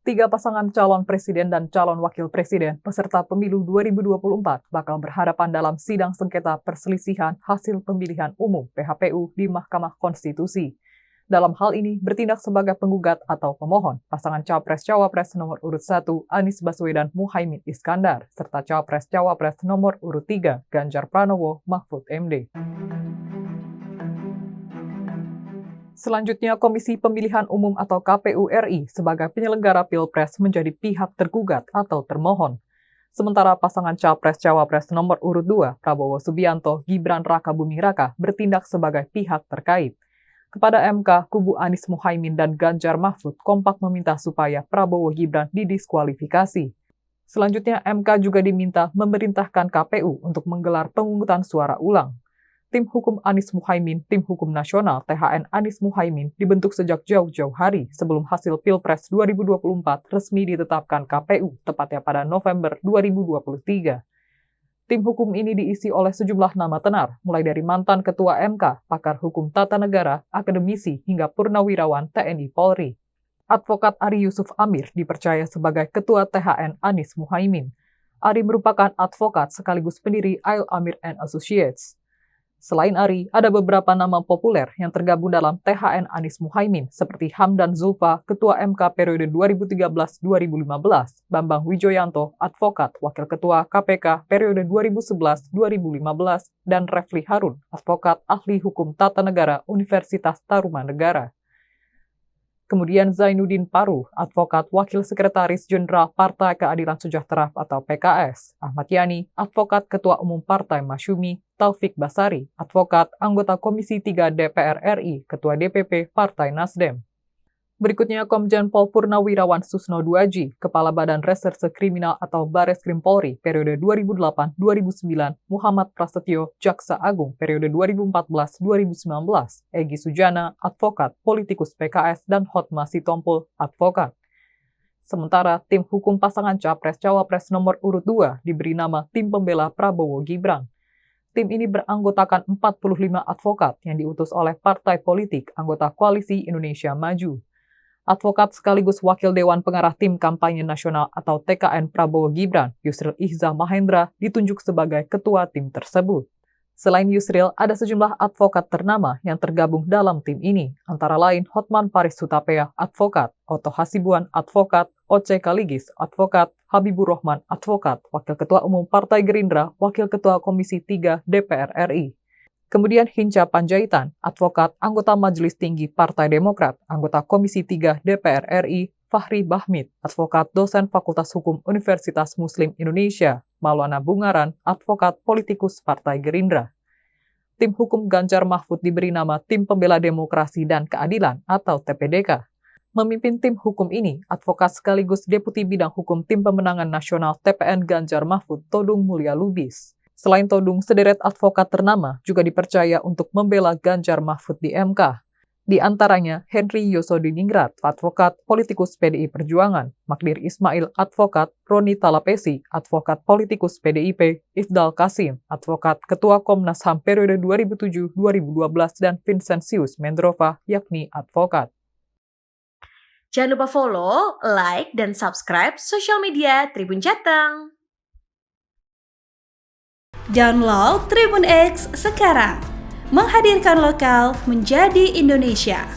Tiga pasangan calon presiden dan calon wakil presiden peserta pemilu 2024 bakal berhadapan dalam sidang sengketa perselisihan hasil pemilihan umum (PHPU) di Mahkamah Konstitusi. Dalam hal ini bertindak sebagai penggugat atau pemohon pasangan Capres-Cawapres nomor urut 1 Anies Baswedan Muhaimin Iskandar serta Capres-Cawapres nomor urut 3 Ganjar Pranowo Mahfud MD. Selanjutnya, Komisi Pemilihan Umum atau KPU RI sebagai penyelenggara Pilpres menjadi pihak tergugat atau termohon. Sementara pasangan Capres-Cawapres nomor urut 2 Prabowo Subianto Gibran Rakabuming Raka bertindak sebagai pihak terkait. Kepada MK, kubu Anies Muhaimin dan Ganjar Mahfud kompak meminta supaya Prabowo Gibran didiskualifikasi. Selanjutnya, MK juga diminta memerintahkan KPU untuk menggelar pemungutan suara ulang. Tim Hukum Anies Muhaimin, Tim Hukum Nasional THN Anies Muhaimin dibentuk sejak jauh-jauh hari sebelum hasil Pilpres 2024 resmi ditetapkan KPU, tepatnya pada November 2023. Tim hukum ini diisi oleh sejumlah nama tenar, mulai dari mantan Ketua MK, pakar hukum tata negara, akademisi, hingga purnawirawan TNI Polri. Advokat Ari Yusuf Amir dipercaya sebagai Ketua THN Anies Muhaimin. Ari merupakan advokat sekaligus pendiri Ail Amir & Associates. Selain Ari, ada beberapa nama populer yang tergabung dalam THN Anies Muhaimin seperti Hamdan Zulfa, Ketua MK periode 2013-2015, Bambang Wijoyanto, Advokat Wakil Ketua KPK periode 2011-2015, dan Refli Harun, Advokat Ahli Hukum Tata Negara Universitas Tarumanegara. Kemudian Zainuddin Paru, Advokat Wakil Sekretaris Jenderal Partai Keadilan Sejahtera atau PKS, Ahmad Yani, Advokat Ketua Umum Partai Masyumi, Taufik Basari, Advokat Anggota Komisi 3 DPR RI, Ketua DPP Partai Nasdem. Berikutnya Komjen Pol Purnawirawan Susno Duaji, Kepala Badan Reserse Kriminal atau Bareskrim Polri periode 2008-2009, Muhammad Prasetyo, Jaksa Agung periode 2014-2019, Egy Sujana, Advokat, Politikus PKS, dan Hotma Sitompul, Advokat. Sementara tim hukum pasangan Capres-Cawapres nomor urut 2 diberi nama Tim Pembela Prabowo Gibran. Tim ini beranggotakan 45 advokat yang diutus oleh partai politik anggota Koalisi Indonesia Maju. Advokat sekaligus Wakil Dewan Pengarah Tim Kampanye Nasional atau TKN Prabowo Gibran, Yusril Ihza Mahendra, ditunjuk sebagai ketua tim tersebut. Selain Yusril, ada sejumlah advokat ternama yang tergabung dalam tim ini, antara lain Hotman Paris Hutapea, advokat, Otto Hasibuan, advokat, Oce Kaligis, advokat, Habibur Rahman, advokat, Wakil Ketua Umum Partai Gerindra, Wakil Ketua Komisi 3 DPR RI. Kemudian Hinca Panjaitan, advokat, anggota Majelis Tinggi Partai Demokrat, anggota Komisi 3 DPR RI, Fahri Bahmid, advokat dosen Fakultas Hukum Universitas Muslim Indonesia, Maulana Bungaran, advokat politikus Partai Gerindra. Tim hukum Ganjar Mahfud diberi nama Tim Pembela Demokrasi dan Keadilan atau TPDK. Memimpin tim hukum ini, advokat sekaligus Deputi Bidang Hukum Tim Pemenangan Nasional TPN Ganjar Mahfud, Todung Mulya Lubis. Selain Todung, sederet advokat ternama juga dipercaya untuk membela Ganjar Mahfud di MK. Di antaranya Henry Yosodiningrat, advokat politikus PDI Perjuangan, Magdir Ismail, advokat, Roni Talapesi, advokat politikus PDIP, Ifdal Kasim, advokat Ketua Komnas HAM periode 2007-2012, dan Vincentius Mendrova, yakni advokat. Jangan lupa follow, like, dan subscribe sosial media Tribun Jateng. Download Tribun X sekarang, menghadirkan lokal menjadi Indonesia.